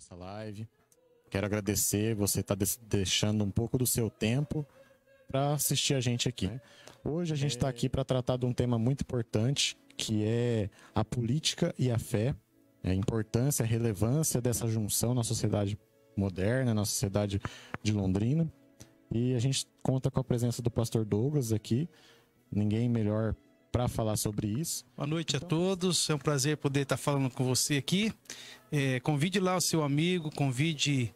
nossa live. Quero agradecer você estar deixando um pouco do seu tempo para assistir a gente aqui. Hoje a gente está aqui para tratar de um tema muito importante, que é a política e a fé, a importância, a relevância dessa junção na sociedade moderna, na sociedade de Londrina. E a gente conta com a presença do pastor Douglas aqui, ninguém melhor para falar sobre isso. Boa noite a todos, é um prazer poder estar falando com você aqui. Convide lá o seu amigo, convide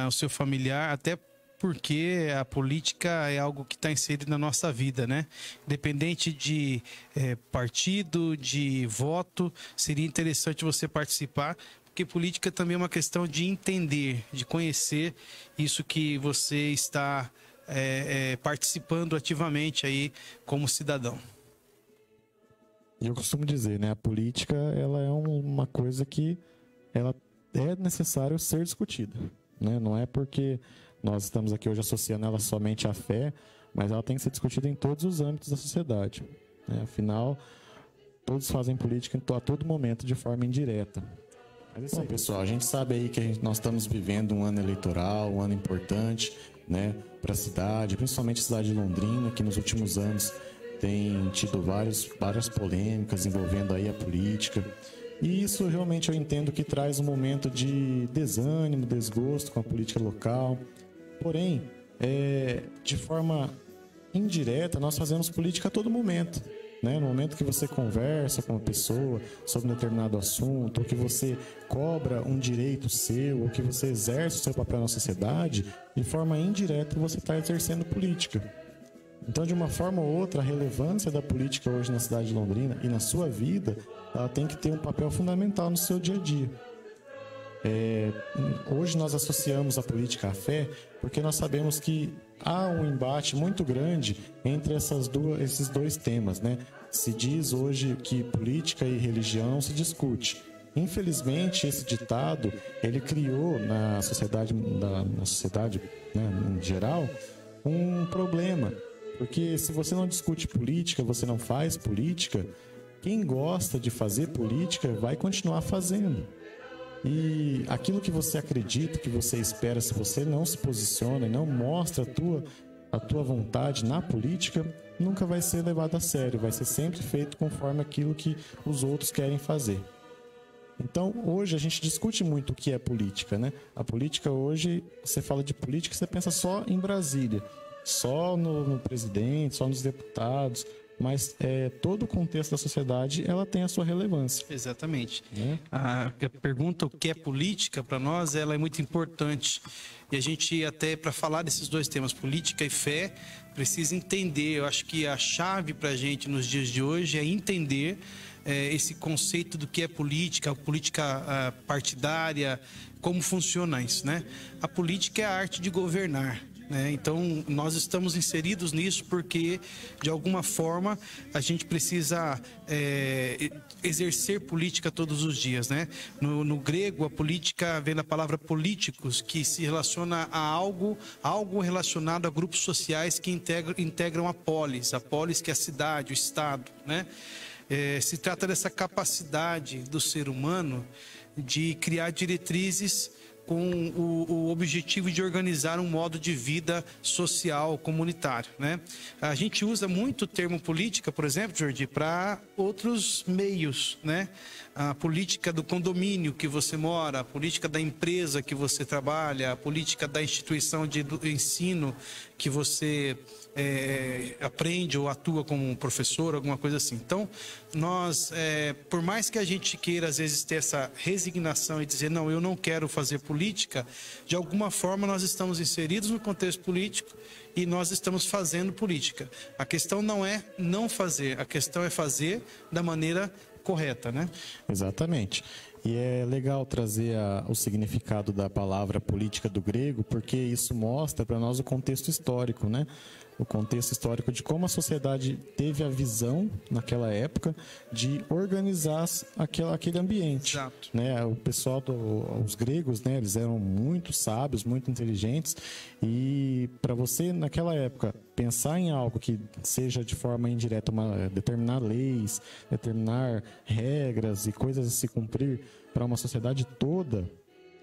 o seu familiar, até porque a política é algo que está inserido na nossa vida, né? Independente de partido, de voto, seria interessante você participar, porque política também é uma questão de entender, de conhecer isso que você está participando ativamente aí como cidadão. E eu costumo dizer, né, a política ela é uma coisa que ela é necessário ser discutida, né? Não é porque nós estamos aqui hoje associando ela somente à fé, mas ela tem que ser discutida em todos os âmbitos da sociedade, né? Afinal, todos fazem política a todo momento de forma indireta. Mas isso aí, pessoal, a gente sabe aí que nós estamos vivendo um ano eleitoral, um ano importante, né, para a cidade, principalmente a cidade de Londrina, que nos últimos anos tem tido várias polêmicas envolvendo aí a política. E isso realmente eu entendo que traz um momento de desânimo, desgosto com a política local. Porém, de forma indireta, nós fazemos política a todo momento, né? No momento que você conversa com uma pessoa sobre um determinado assunto, ou que você cobra um direito seu, ou que você exerce o seu papel na sociedade, de forma indireta você está exercendo política. Então, de uma forma ou outra, a relevância da política hoje na cidade de Londrina e na sua vida, ela tem que ter um papel fundamental no seu dia a dia. Hoje nós associamos a política à fé porque nós sabemos que há um embate muito grande entre esses dois temas, né? Se diz hoje que política e religião não se discute. Infelizmente, esse ditado, ele criou na sociedade, né, em geral, um problema. Porque se você não discute política, você não faz política, quem gosta de fazer política vai continuar fazendo. E aquilo que você acredita, que você espera, se você não se posiciona e não mostra a tua vontade na política, nunca vai ser levado a sério, vai ser sempre feito conforme aquilo que os outros querem fazer. Então, hoje a gente discute muito o que é política, né? A política hoje, você fala de política, você pensa só em Brasília. Só no presidente, só nos deputados, mas todo o contexto da sociedade ela tem a sua relevância. Exatamente. Né? A pergunta o que é política para nós ela é muito importante e a gente até para falar desses dois temas, política e fé, precisa entender. Eu acho que a chave para a gente nos dias de hoje é entender esse conceito do que é política, a política partidária, como funciona isso, né? A política é a arte de governar. Então, nós estamos inseridos nisso porque, de alguma forma, a gente precisa exercer política todos os dias, né? No grego, a política vem da palavra políticos, que se relaciona a algo relacionado a grupos sociais que integram a polis que é a cidade, o estado, né? Se trata dessa capacidade do ser humano de criar diretrizes com o objetivo de organizar um modo de vida social, comunitário, né? A gente usa muito o termo política, por exemplo, Jordi, para outros meios, né? A política do condomínio que você mora, a política da empresa que você trabalha, a política da instituição de ensino que você aprende ou atua como professor, alguma coisa assim. Então, nós, por mais que a gente queira, às vezes, ter essa resignação e dizer, não, eu não quero fazer política, de alguma forma nós estamos inseridos no contexto político e nós estamos fazendo política. A questão não é não fazer, a questão é fazer da maneira correta, né? Exatamente. E é legal trazer o significado da palavra política do grego, porque isso mostra para nós o contexto histórico, né? O contexto histórico de como a sociedade teve a visão, naquela época, de organizar aquele ambiente. Exato. Né? O pessoal, os gregos, né, eles eram muito sábios, muito inteligentes, e para você, naquela época, pensar em algo que seja de forma indireta, determinar leis, determinar regras e coisas a se cumprir para uma sociedade toda,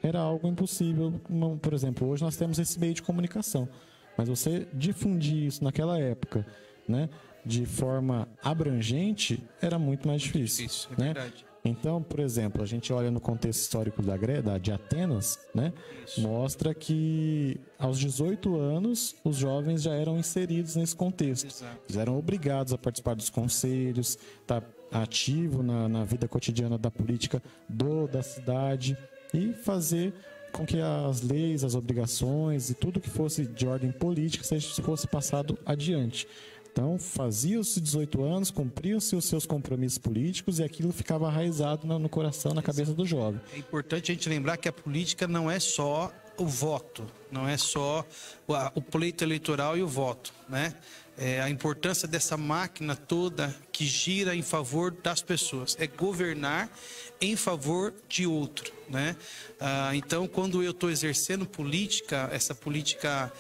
era algo impossível. Por exemplo, hoje nós temos esse meio de comunicação, mas você difundir isso naquela época, né, de forma abrangente, era muito mais difícil. Isso, é né? verdade. Então, por exemplo, a gente olha no contexto histórico de Atenas, né, mostra que aos 18 anos os jovens já eram inseridos nesse contexto. Exato. Eles eram obrigados a participar dos conselhos, estar ativo na vida cotidiana da política da cidade e fazer com que as leis, as obrigações e tudo que fosse de ordem política fosse passado adiante. Então, faziam-se 18 anos, cumpriam-se os seus compromissos políticos e aquilo ficava arraizado no coração, na cabeça do jovem. É importante a gente lembrar que a política não é só o voto, não é só o pleito eleitoral e o voto, né? A importância dessa máquina toda que gira em favor das pessoas, é governar em favor de outro, né? Então, quando eu estou exercendo política, essa política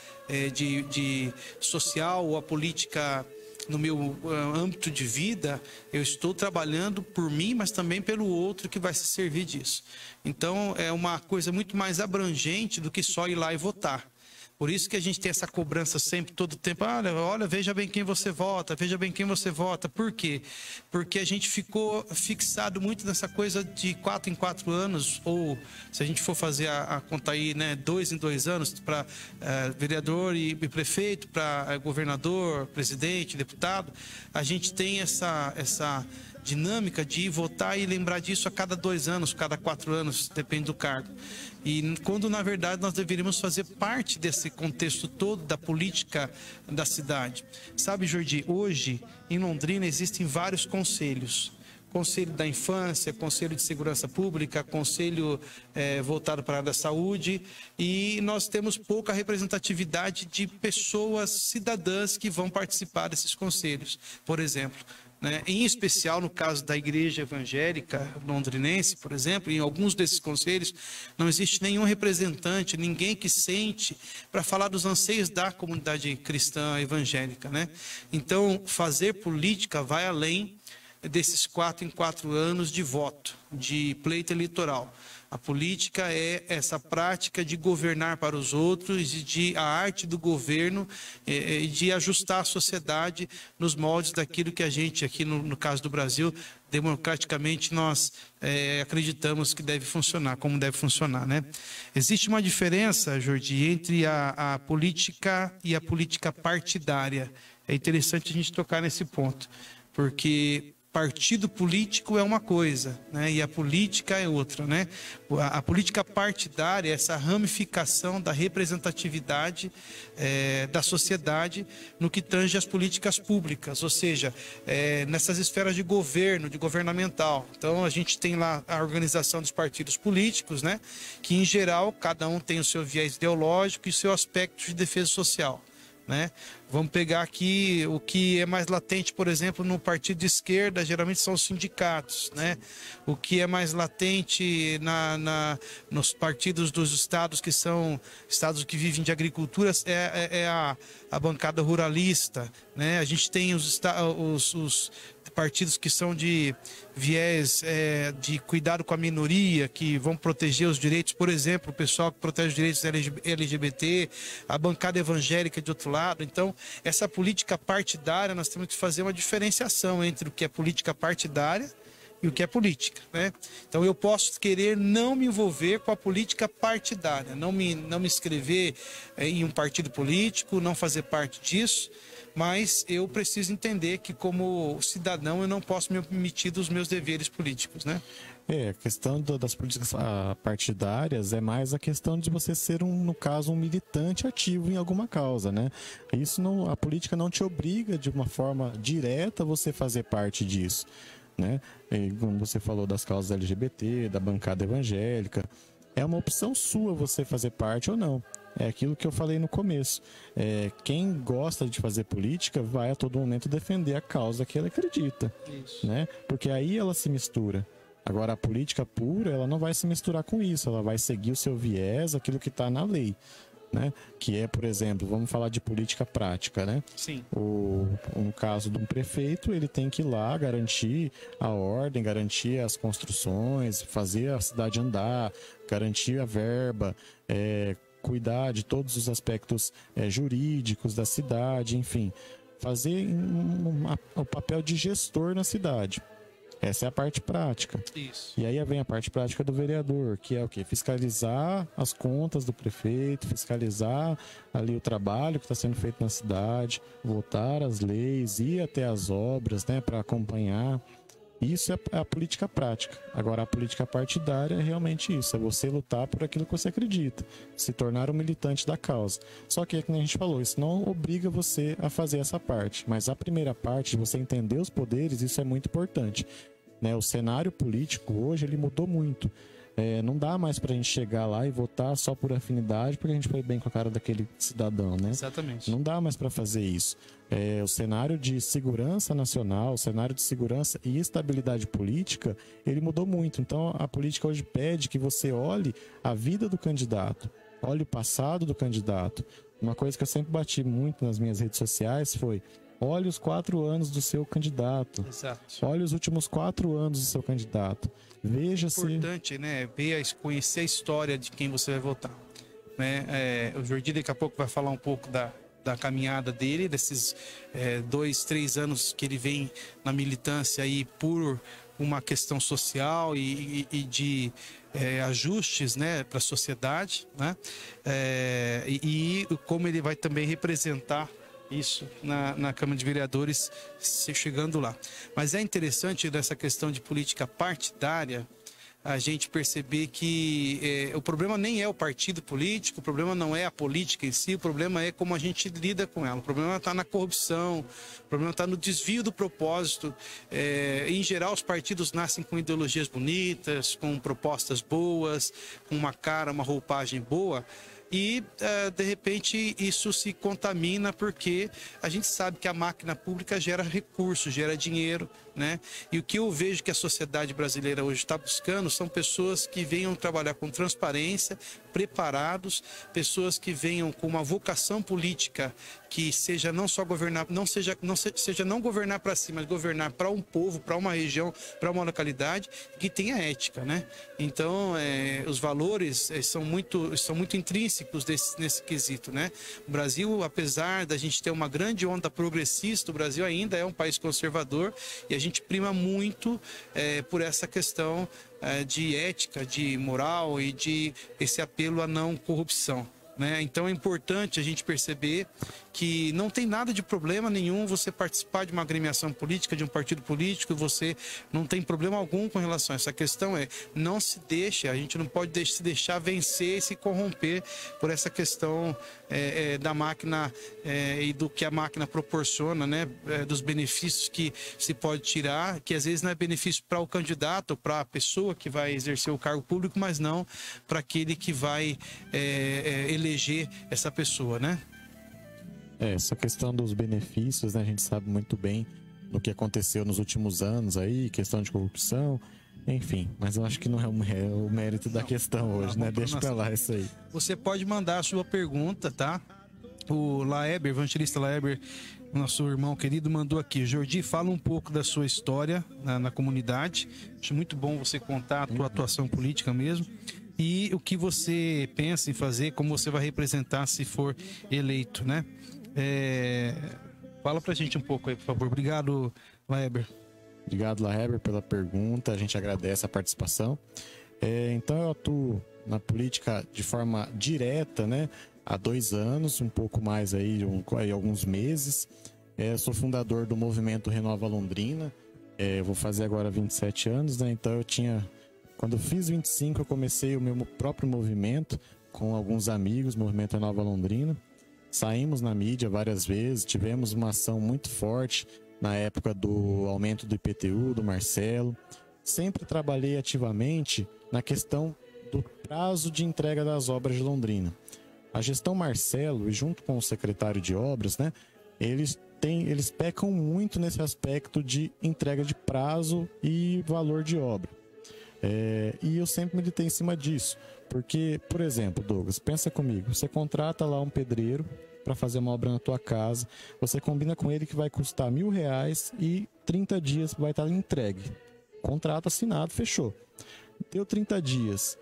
de social ou a política no meu âmbito de vida, eu estou trabalhando por mim, mas também pelo outro que vai se servir disso. Então, é uma coisa muito mais abrangente do que só ir lá e votar. Por isso que a gente tem essa cobrança sempre, todo o tempo. Olha, veja bem quem você vota, veja bem quem você vota. Por quê? Porque a gente ficou fixado muito nessa coisa de 4 em 4 anos, ou se a gente for fazer a conta aí, né, 2 em 2 anos, para vereador e prefeito, para governador, presidente, deputado, a gente tem essa dinâmica de ir votar e lembrar disso a cada 2 anos, cada 4 anos, depende do cargo. E quando, na verdade, nós deveríamos fazer parte desse contexto todo da política da cidade. Sabe, Jordi, hoje, em Londrina, existem vários conselhos. Conselho da Infância, Conselho de Segurança Pública, Conselho voltado para a área da saúde, e nós temos pouca representatividade de pessoas cidadãs que vão participar desses conselhos, por exemplo. Em especial no caso da igreja evangélica londrinense, por exemplo, em alguns desses conselhos não existe nenhum representante, ninguém que sente para falar dos anseios da comunidade cristã evangélica, né? Então, fazer política vai além desses 4 em 4 anos de voto, de pleito eleitoral. A política é essa prática de governar para os outros e de a arte do governo e de ajustar a sociedade nos moldes daquilo que a gente, aqui no caso do Brasil, democraticamente nós acreditamos que deve funcionar, como deve funcionar, né? Existe uma diferença, Jordi, entre a política e a política partidária. É interessante a gente tocar nesse ponto, porque partido político é uma coisa, né? E a política é outra, né? A política partidária é essa ramificação da representatividade da sociedade no que tange as políticas públicas, ou seja, nessas esferas de governo, de governamental. Então, a gente tem lá a organização dos partidos políticos, né? Que, em geral, cada um tem o seu viés ideológico e o seu aspecto de defesa social, né? Vamos pegar aqui o que é mais latente, por exemplo, no partido de esquerda, geralmente são os sindicatos, né? O que é mais latente nos partidos dos estados que são estados que vivem de agricultura é a bancada ruralista, né? A gente tem os partidos que são de viés de cuidado com a minoria, que vão proteger os direitos, por exemplo, o pessoal que protege os direitos LGBT, a bancada evangélica de outro lado. Então, essa política partidária, nós temos que fazer uma diferenciação entre o que é política partidária e o que é política, né? Então, eu posso querer não me envolver com a política partidária, não me inscrever em um partido político, não fazer parte disso, mas eu preciso entender que, como cidadão, eu não posso me omitir dos meus deveres políticos, né? A questão das políticas partidárias é mais a questão de você ser, no caso, um militante ativo em alguma causa, né? Isso não, a política não te obriga de uma forma direta você fazer parte disso, né? E, como você falou das causas LGBT, da bancada evangélica, é uma opção sua você fazer parte ou não. É aquilo que eu falei no começo. Quem gosta de fazer política vai a todo momento defender a causa que ele acredita, né? Porque aí ela se mistura. Agora, a política pura, ela não vai se misturar com isso, ela vai seguir o seu viés, aquilo que está na lei, né? Que é, por exemplo, vamos falar de política prática, né? Sim. No caso de um prefeito, ele tem que ir lá garantir a ordem, garantir as construções, fazer a cidade andar, garantir a verba, cuidar de todos os aspectos jurídicos da cidade, enfim, fazer o papel de gestor na cidade. Essa é a parte prática. Isso. E aí vem a parte prática do vereador, que é o quê? Fiscalizar as contas do prefeito, fiscalizar ali o trabalho que está sendo feito na cidade, votar as leis, ir até as obras, né, para acompanhar. Isso é a política prática. Agora, a política partidária é realmente isso, é você lutar por aquilo que você acredita, se tornar um militante da causa. Só que, como a gente falou, isso não obriga você a fazer essa parte, mas a primeira parte, você entender os poderes, isso é muito importante. O cenário político hoje ele mudou muito. Não dá mais para a gente chegar lá e votar só por afinidade porque a gente foi bem com a cara daquele cidadão, né? Exatamente. Não dá mais para fazer isso. O cenário de segurança nacional, o cenário de segurança e estabilidade política, ele mudou muito. Então a política hoje pede que você olhe a vida do candidato, olhe o passado do candidato. Uma coisa que eu sempre bati muito nas minhas redes sociais foi: olhe os 4 anos do seu candidato. Exato. Olhe os últimos 4 anos do seu candidato. Veja se... É importante, né? Conhecer a história de quem você vai votar. O Jordi daqui a pouco vai falar um pouco da caminhada dele, desses 2, 3 anos que ele vem na militância aí por uma questão social e de ajustes, né, para a sociedade, né? E como ele vai também representar isso na Câmara de Vereadores, chegando lá. Mas é interessante nessa questão de política partidária a gente perceber que o problema nem é o partido político, o problema não é a política em si, o problema é como a gente lida com ela. O problema está na corrupção, o problema está no desvio do propósito. Em geral, os partidos nascem com ideologias bonitas, com propostas boas, com uma cara, uma roupagem boa. E, de repente, isso se contamina porque a gente sabe que a máquina pública gera recursos, gera dinheiro, né? E o que eu vejo que a sociedade brasileira hoje está buscando são pessoas que venham trabalhar com transparência, preparados, pessoas que venham com uma vocação política que seja não só governar, seja não governar para si, mas governar para um povo, para uma região, para uma localidade, que tenha ética, né? Então, os valores são muito intrínsecos nesse quesito, né? O Brasil, apesar da gente ter uma grande onda progressista, o Brasil ainda é um país conservador e a gente prima muito por essa questão de ética, de moral e de esse apelo à não corrupção, né? Então é importante a gente perceber que não tem nada de problema nenhum você participar de uma agremiação política, de um partido político, você não tem problema algum com relação a essa questão. Não se deixe, a gente não pode se deixar vencer e se corromper por essa questão da máquina e do que a máquina proporciona, né? Dos benefícios que se pode tirar, que às vezes não é benefício para o candidato, para a pessoa que vai exercer o cargo público, mas não para aquele que vai eleger essa pessoa, né? Essa questão dos benefícios, né, a gente sabe muito bem do que aconteceu nos últimos anos aí, questão de corrupção, enfim, mas eu acho que não é o mérito da questão hoje, né? Deixa pra lá isso aí. Você pode mandar a sua pergunta, tá? O Laeber, evangelista Laeber, nosso irmão querido, mandou aqui: Jordi, fala um pouco da sua história na comunidade. Acho muito bom você contar a tua atuação política mesmo. E o que você pensa em fazer, como você vai representar se for eleito, né? Fala pra gente um pouco aí, por favor. Obrigado, Laeber. Obrigado, Laeber, pela pergunta. A gente agradece a participação. Então, eu atuo na política de forma direta, né? Há 2 anos, um pouco mais aí, alguns meses. Sou fundador do movimento Renova Londrina. Vou fazer agora 27 anos, né? Então, quando eu fiz 25, eu comecei o meu próprio movimento com alguns amigos, Movimento Renova Londrina. Saímos na mídia várias vezes, tivemos uma ação muito forte na época do aumento do IPTU, do Marcelo. Sempre trabalhei ativamente na questão do prazo de entrega das obras de Londrina. A gestão Marcelo, e junto com o secretário de obras, né, eles pecam muito nesse aspecto de entrega de prazo e valor de obra. E eu sempre militei em cima disso. Porque, por exemplo, Douglas, pensa comigo. Você contrata lá um pedreiro para fazer uma obra na tua casa. Você combina com ele que vai custar R$1.000 e 30 dias vai estar entregue. Contrato assinado, fechou. Deu 30 dias.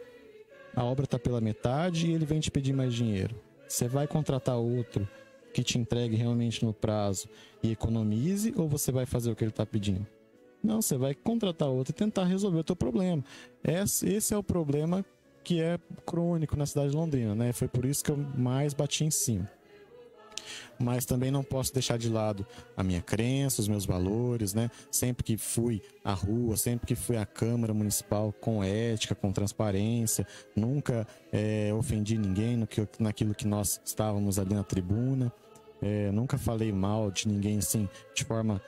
A obra está pela metade e ele vem te pedir mais dinheiro. Você vai contratar outro que te entregue realmente no prazo e economize, ou você vai fazer o que ele está pedindo? Não, você vai contratar outro e tentar resolver o teu problema. Esse é o problema que é crônico na cidade de Londrina, né? Foi por isso que eu mais bati em cima. Mas também não posso deixar de lado a minha crença, os meus valores, né? Sempre que fui à rua, sempre que fui à Câmara Municipal com ética, com transparência, nunca ofendi ninguém naquilo que nós estávamos ali na tribuna, nunca falei mal de ninguém assim, de forma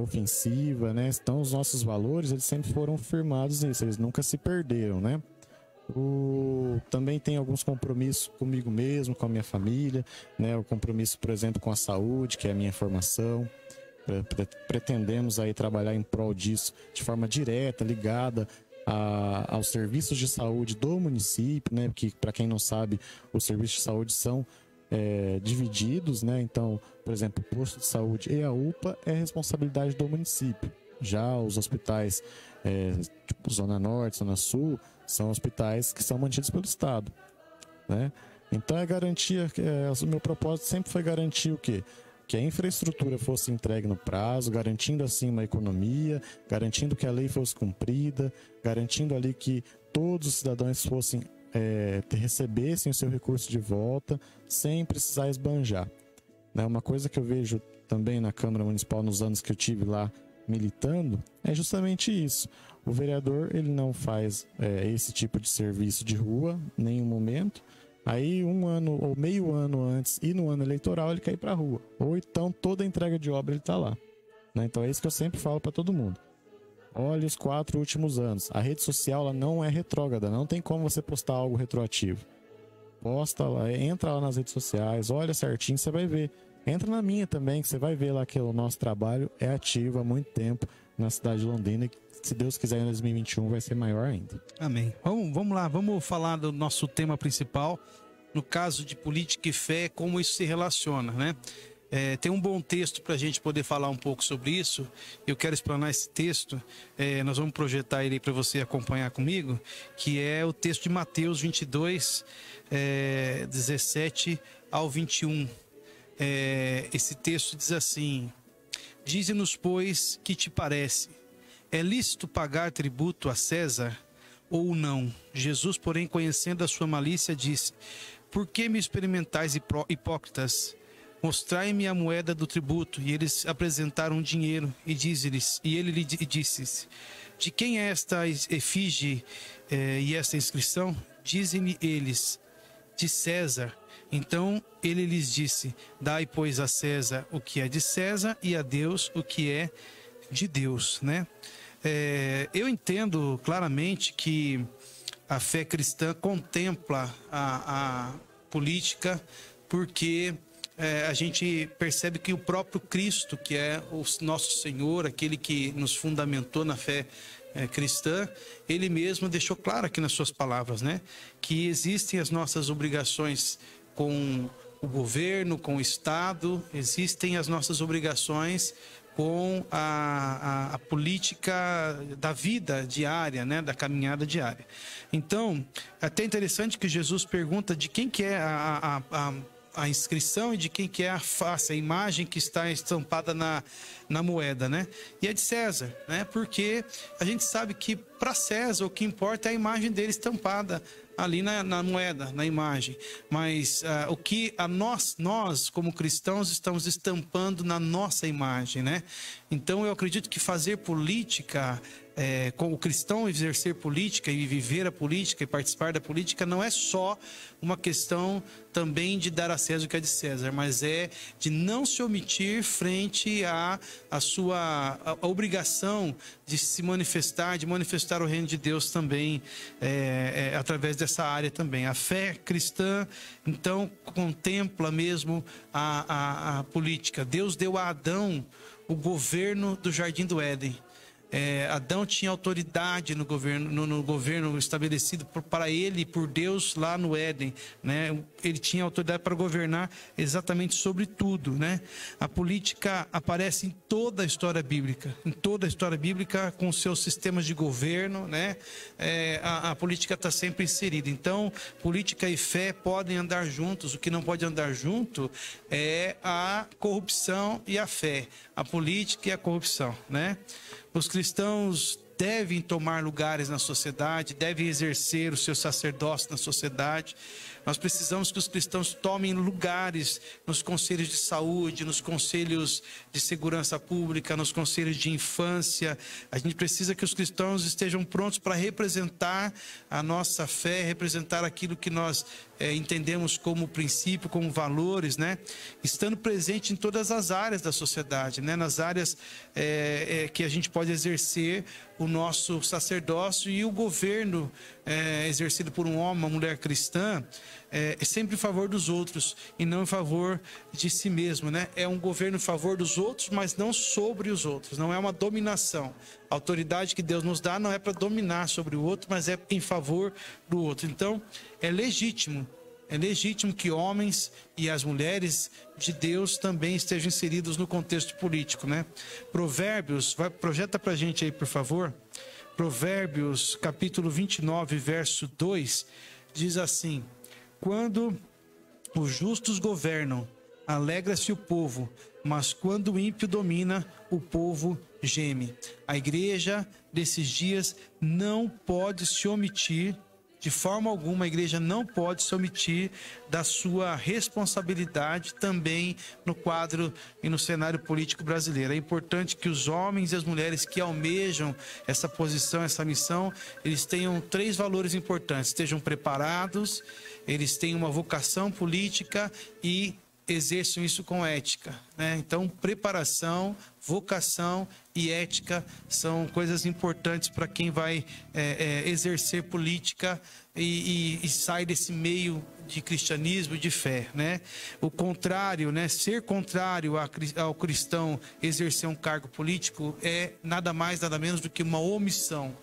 ofensiva, né? Então os nossos valores, eles sempre foram firmados nisso, eles nunca se perderam, né? Também tem alguns compromissos comigo mesmo, com a minha família, né? O compromisso, por exemplo, com a saúde, que é a minha formação. Pretendemos aí trabalhar em prol disso de forma direta, ligada aos serviços de saúde do município, né? Que, para quem não sabe, os serviços de saúde são divididos, né? Então, por exemplo, o posto de saúde e a UPA é responsabilidade do município. Já os hospitais, tipo Zona Norte, Zona Sul, são hospitais que são mantidos pelo Estado, né? Então o meu propósito sempre foi garantir o quê? Que a infraestrutura fosse entregue no prazo, garantindo assim uma economia, garantindo que a lei fosse cumprida, garantindo ali que todos os cidadãos recebessem o seu recurso de volta, sem precisar esbanjar, né? Uma coisa que eu vejo também na Câmara Municipal nos anos que eu tive lá militando é justamente isso. O vereador, ele não faz esse tipo de serviço de rua em nenhum momento. Aí um ano ou meio ano antes e no ano eleitoral ele quer ir para a rua. Ou então toda a entrega de obra ele está lá, né? Então é isso que eu sempre falo para todo mundo. Olha os 4 últimos anos. A rede social ela não é retrógrada, não tem como você postar algo retroativo. Posta lá, entra lá nas redes sociais, olha certinho, você vai ver. Entra na minha também, que você vai ver lá que o nosso trabalho é ativo há muito tempo na cidade de Londrina. Se Deus quiser, em 2021 vai ser maior ainda. Amém. Vamos lá, vamos falar do nosso tema principal. No caso de política e fé, como isso se relaciona, né? Tem um bom texto para a gente poder falar um pouco sobre isso. Eu quero explanar esse texto. Nós vamos projetar ele para você acompanhar comigo, que é o texto de Mateus 22, 17 ao 21. Esse texto diz assim: dize-nos, pois, que te parece? É lícito pagar tributo a César ou não? Jesus, porém, conhecendo a sua malícia, disse: por que me experimentais, hipócritas? Mostrai-me a moeda do tributo. E eles apresentaram dinheiro, e ele lhe disse: de quem é esta efígie e esta inscrição? Dizem-lhe eles: de César. Então ele lhes disse: dai, pois, a César o que é de César e a Deus o que é de Deus, né? Eu entendo claramente que a fé cristã contempla a política, porque a gente percebe que o próprio Cristo, que é o nosso Senhor, aquele que nos fundamentou na fé cristã, ele mesmo deixou claro aqui nas suas palavras, né? Que existem as nossas obrigações com o governo, com o Estado, existem as nossas obrigações com a política da vida diária, né, da caminhada diária. Então, é até interessante que Jesus pergunta de quem que é a inscrição e de quem que é a face, a imagem que está estampada na moeda, né? E é de César, né? Porque a gente sabe que para César o que importa é a imagem dele estampada ali na moeda, na imagem. Mas o que nós, como cristãos, estamos estampando na nossa imagem, né? Então eu acredito que fazer política, como cristão exercer política e viver a política e participar da política não é só uma questão também de dar a César o que é de César, mas é de não se omitir frente à sua obrigação de se manifestar, de manifestar o reino de Deus também, através dessa área também. A fé cristã, então, contempla mesmo a política. Deus deu a Adão o governo do Jardim do Éden. Adão tinha autoridade no governo estabelecido para ele e por Deus lá no Éden, né? Ele tinha autoridade para governar exatamente sobre tudo, né? A política aparece em toda a história bíblica, com seus sistemas de governo, né? A política está sempre inserida. Então, política e fé podem andar juntos. O que não pode andar junto é a corrupção e a fé, a política e a corrupção, né? Os cristãos devem tomar lugares na sociedade, devem exercer o seu sacerdócio na sociedade. Nós precisamos que os cristãos tomem lugares nos conselhos de saúde, nos conselhos de segurança pública, nos conselhos de infância. A gente precisa que os cristãos estejam prontos para representar a nossa fé, representar aquilo que nós entendemos como princípio, como valores, né? Estando presente em todas as áreas da sociedade, né? Nas áreas que a gente pode exercer o nosso sacerdócio, e o governo exercido por um homem, uma mulher cristã, é sempre em favor dos outros e não em favor de si mesmo, né? É um governo em favor dos outros, mas não sobre os outros. Não é uma dominação. A autoridade que Deus nos dá não é para dominar sobre o outro, mas é em favor do outro. Então, é legítimo que homens e as mulheres de Deus também estejam inseridos no contexto político, né? Provérbios, projeta para a gente aí, por favor. Provérbios, capítulo 29, verso 2, diz assim: quando os justos governam, alegra-se o povo, mas quando o ímpio domina, o povo geme. A igreja desses dias não pode se omitir, de forma alguma, a igreja não pode se omitir da sua responsabilidade também no quadro e no cenário político brasileiro. É importante que os homens e as mulheres que almejam essa posição, essa missão, eles tenham 3 valores importantes: estejam preparados, eles tenham uma vocação política e exerçam isso com ética, né? Então, preparação, vocação e ética são coisas importantes para quem vai exercer política e sai desse meio de cristianismo, de fé, né? O contrário, né? Ser contrário ao cristão exercer um cargo político é nada mais, nada menos do que uma omissão.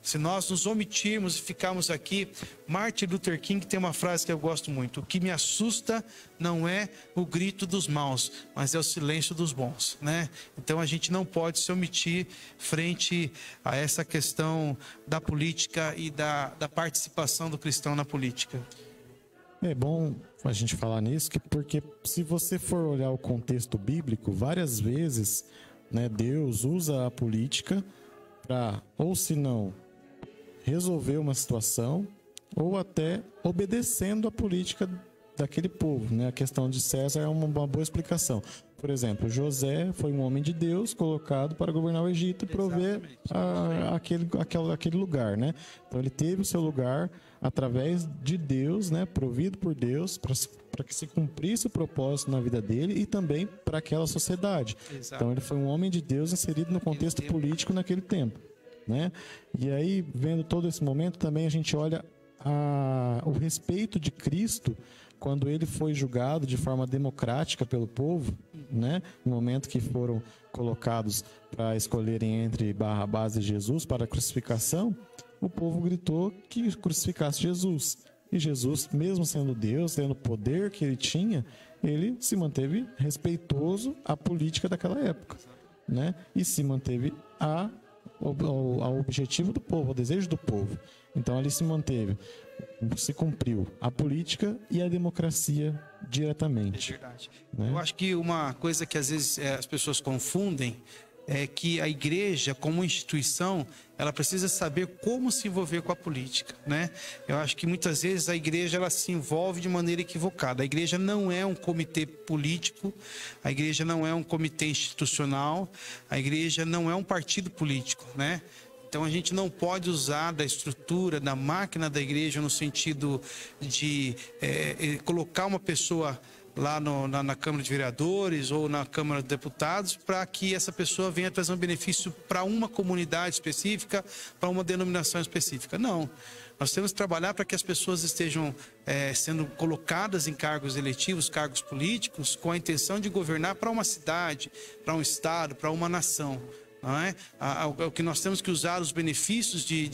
Se nós nos omitirmos e ficarmos aqui, Martin Luther King tem uma frase que eu gosto muito: o que me assusta não é o grito dos maus, mas é o silêncio dos bons, né? Então a gente não pode se omitir frente a essa questão da política e da participação do cristão na política. É bom a gente falar nisso, porque se você for olhar o contexto bíblico, várias vezes, né, Deus usa a política para, ou se não, resolver uma situação, ou até obedecendo a política daquele povo, né? A questão de César é uma boa explicação. Por exemplo, José foi um homem de Deus colocado para governar o Egito e prover aquele lugar, né? Então ele teve o seu lugar através de Deus, né? Provido por Deus para que se cumprisse o propósito na vida dele e também para aquela sociedade. Exato. Então ele foi um homem de Deus inserido no contexto político naquele tempo, né? E aí, vendo todo esse momento, também a gente olha o respeito de Cristo quando ele foi julgado de forma democrática pelo povo, né? No momento que foram colocados para escolherem entre Barrabás e Jesus para a crucificação, o povo gritou que crucificasse Jesus. E Jesus, mesmo sendo Deus, tendo o poder que ele tinha, ele se manteve respeitoso à política daquela época, né? E se manteve ao objetivo do povo, ao desejo do povo. Então ali se cumpriu a política e a democracia diretamente. É verdade. Né? Eu acho que uma coisa que às vezes as pessoas confundem é que a igreja, como instituição, ela precisa saber como se envolver com a política, né? Eu acho que muitas vezes a igreja ela se envolve de maneira equivocada. A igreja não é um comitê político, a igreja não é um comitê institucional, a igreja não é um partido político, né? Então a gente não pode usar da estrutura, da máquina da igreja no sentido de colocar uma pessoa lá na Câmara de Vereadores ou na Câmara de Deputados para que essa pessoa venha trazer um benefício para uma comunidade específica, para uma denominação específica. Não. Nós temos que trabalhar para que as pessoas estejam sendo colocadas em cargos eletivos, cargos políticos, com a intenção de governar para uma cidade, para um estado, para uma nação. não é? O que nós temos que usar os benefícios de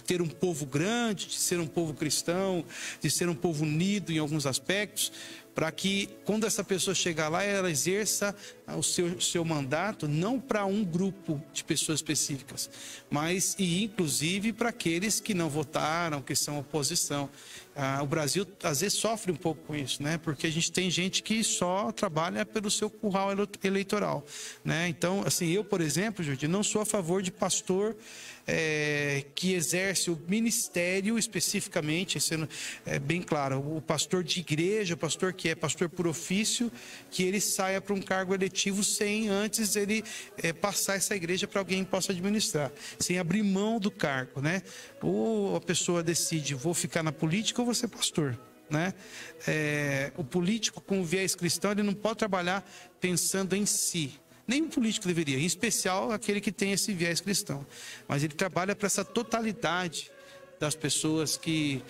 ter um povo grande, de ser um povo cristão, de ser um povo unido em alguns aspectos, para que quando essa pessoa chegar lá, ela exerça o seu mandato não para um grupo de pessoas específicas, mas e inclusive para aqueles que não votaram, que são oposição. O Brasil às vezes sofre um pouco com isso, né? Porque a gente tem gente que só trabalha pelo seu curral eleitoral, né? Então, assim, eu, por exemplo, Jordi, não sou a favor de pastor que exerce o ministério especificamente, sendo bem claro, o pastor de igreja, o pastor que é pastor por ofício, que ele saia para um cargo eletivo sem antes ele passar essa igreja para alguém que possa administrar, sem abrir mão do cargo, né? Ou a pessoa decide, vou ficar na política ou vou ser pastor, né? O político com viés cristão, ele não pode trabalhar pensando em si. Nem político deveria, em especial aquele que tem esse viés cristão. Mas ele trabalha para essa totalidade das pessoas que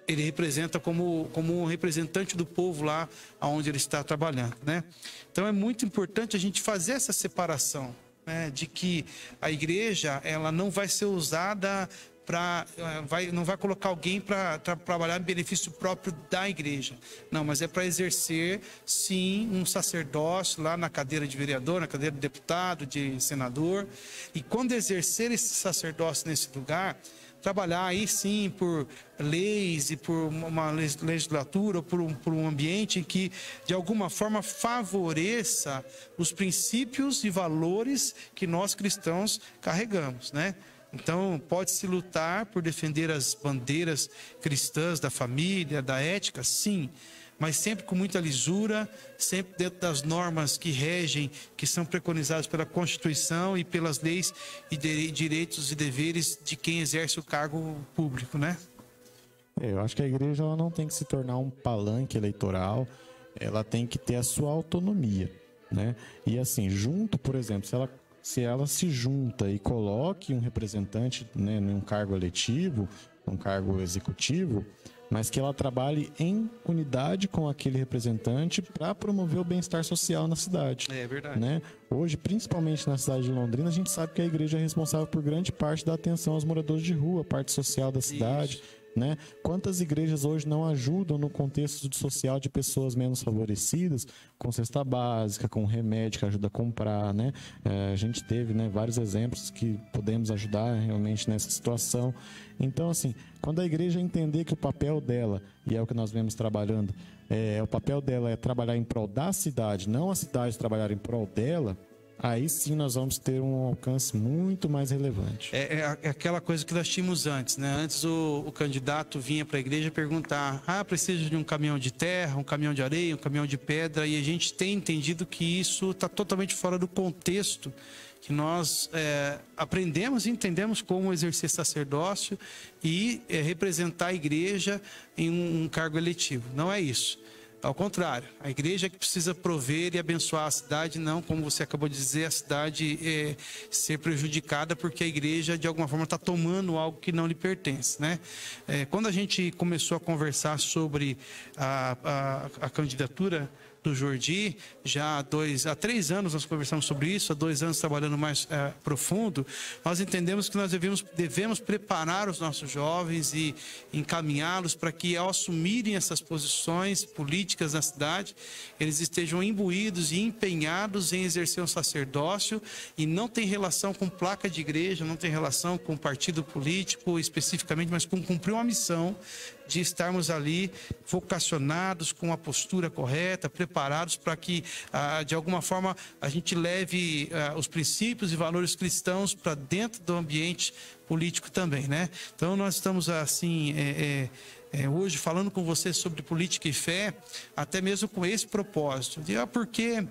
ele representa como um representante do povo lá onde ele está trabalhando, né? Então é muito importante a gente fazer essa separação, né, de que a igreja ela não vai ser usada não vai colocar alguém para trabalhar em benefício próprio da igreja. Não, mas é para exercer, sim, um sacerdócio lá na cadeira de vereador, na cadeira de deputado, de senador. E quando exercer esse sacerdócio nesse lugar, trabalhar aí sim por leis e por uma legislatura, por um ambiente em que de alguma forma favoreça os princípios e valores que nós cristãos carregamos, né? Então, pode-se lutar por defender as bandeiras cristãs da família, da ética, sim, mas sempre com muita lisura, sempre dentro das normas que regem, que são preconizadas pela Constituição e pelas leis e direitos e deveres de quem exerce o cargo público, né? Eu acho que a igreja ela não tem que se tornar um palanque eleitoral, ela tem que ter a sua autonomia, né? E assim, junto, por exemplo, se ela se junta e coloque um representante, né, em um cargo eletivo, um cargo executivo, mas que ela trabalhe em unidade com aquele representante para promover o bem-estar social na cidade. É verdade. Né? Hoje, principalmente na cidade de Londrina, a gente sabe que a igreja é responsável por grande parte da atenção aos moradores de rua, a parte social da cidade. Né? Quantas igrejas hoje não ajudam no contexto social de pessoas menos favorecidas, com cesta básica, com remédio que ajuda a comprar, né? A gente teve, né, vários exemplos que podemos ajudar realmente nessa situação. Então, assim, quando a igreja entender que o papel dela, e é o que nós vemos trabalhando, o papel dela é trabalhar em prol da cidade, não a cidade trabalhar em prol dela, aí sim nós vamos ter um alcance muito mais relevante. É aquela coisa que nós tínhamos antes, né? Antes o candidato vinha para a igreja perguntar: preciso de um caminhão de terra, um caminhão de areia, um caminhão de pedra, e a gente tem entendido que isso está totalmente fora do contexto que nós aprendemos e entendemos como exercer sacerdócio e representar a igreja em um cargo eletivo. Não é isso. Ao contrário, a igreja é que precisa prover e abençoar a cidade, não, como você acabou de dizer, a cidade ser prejudicada porque a igreja, de alguma forma, está tomando algo que não lhe pertence, né? Quando a gente começou a conversar sobre a candidatura do Jordi, já há 3 anos nós conversamos sobre isso, há 2 anos trabalhando mais profundo, nós entendemos que nós devemos preparar os nossos jovens e encaminhá-los para que, ao assumirem essas posições políticas na cidade, eles estejam imbuídos e empenhados em exercer um sacerdócio, e não tem relação com placa de igreja, não tem relação com partido político especificamente, mas com cumprir uma missão de estarmos ali vocacionados, com a postura correta, preparados para que, de alguma forma, a gente leve os princípios e valores cristãos para dentro do ambiente político também, né? Então, nós estamos, assim, hoje falando com você sobre política e fé, até mesmo com esse propósito, de por que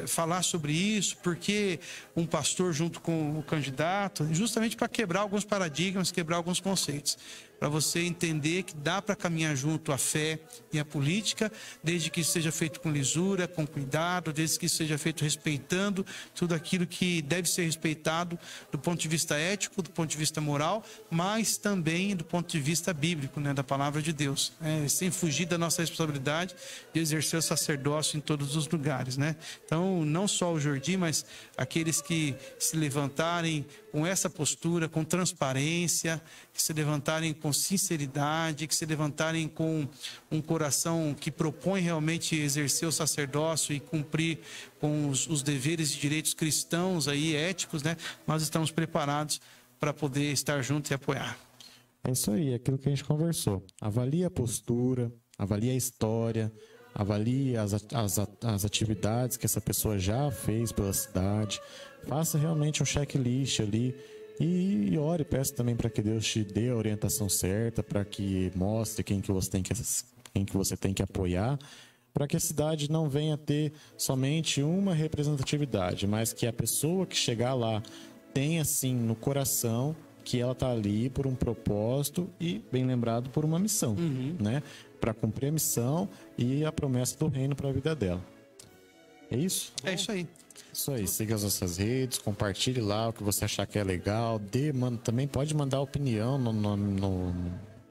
falar sobre isso, porque um pastor junto com o candidato, justamente para quebrar alguns paradigmas, quebrar alguns conceitos. para você entender que dá para caminhar junto a fé e a política, desde que isso seja feito com lisura, com cuidado, desde que isso seja feito respeitando tudo aquilo que deve ser respeitado do ponto de vista ético, do ponto de vista moral, mas também do ponto de vista bíblico, né, da palavra de Deus, sem fugir da nossa responsabilidade de exercer o sacerdócio em todos os lugares, né? Então, não só o Jordi, mas aqueles que se levantarem com essa postura, com transparência, que se levantarem com sinceridade, que se levantarem com um coração que propõe realmente exercer o sacerdócio e cumprir com os deveres e direitos cristãos aí, éticos, né? Nós estamos preparados para poder estar juntos e apoiar. É isso aí, é aquilo que a gente conversou. Avalie a postura, avalie a história, avalie as atividades que essa pessoa já fez pela cidade, faça realmente um checklist ali e ore, peça também para que Deus te dê a orientação certa, para que mostre quem que você tem que apoiar, para que a cidade não venha ter somente uma representatividade, mas que a pessoa que chegar lá tenha sim no coração que ela está ali por um propósito e, bem lembrado, por uma missão, né? Para cumprir a missão e a promessa do reino para a vida dela. É isso? É isso aí. Isso aí, siga as nossas redes, compartilhe lá o que você achar que é legal, também pode mandar opinião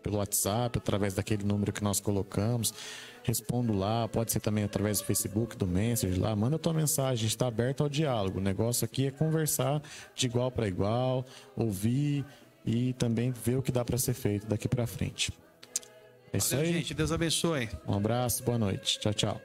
pelo WhatsApp, através daquele número que nós colocamos, respondo lá, pode ser também através do Facebook, do Messenger lá, manda tua mensagem, a gente está aberto ao diálogo, o negócio aqui é conversar de igual para igual, ouvir e também ver o que dá para ser feito daqui para frente. É isso aí, gente, Deus abençoe. Um abraço, boa noite, tchau, tchau.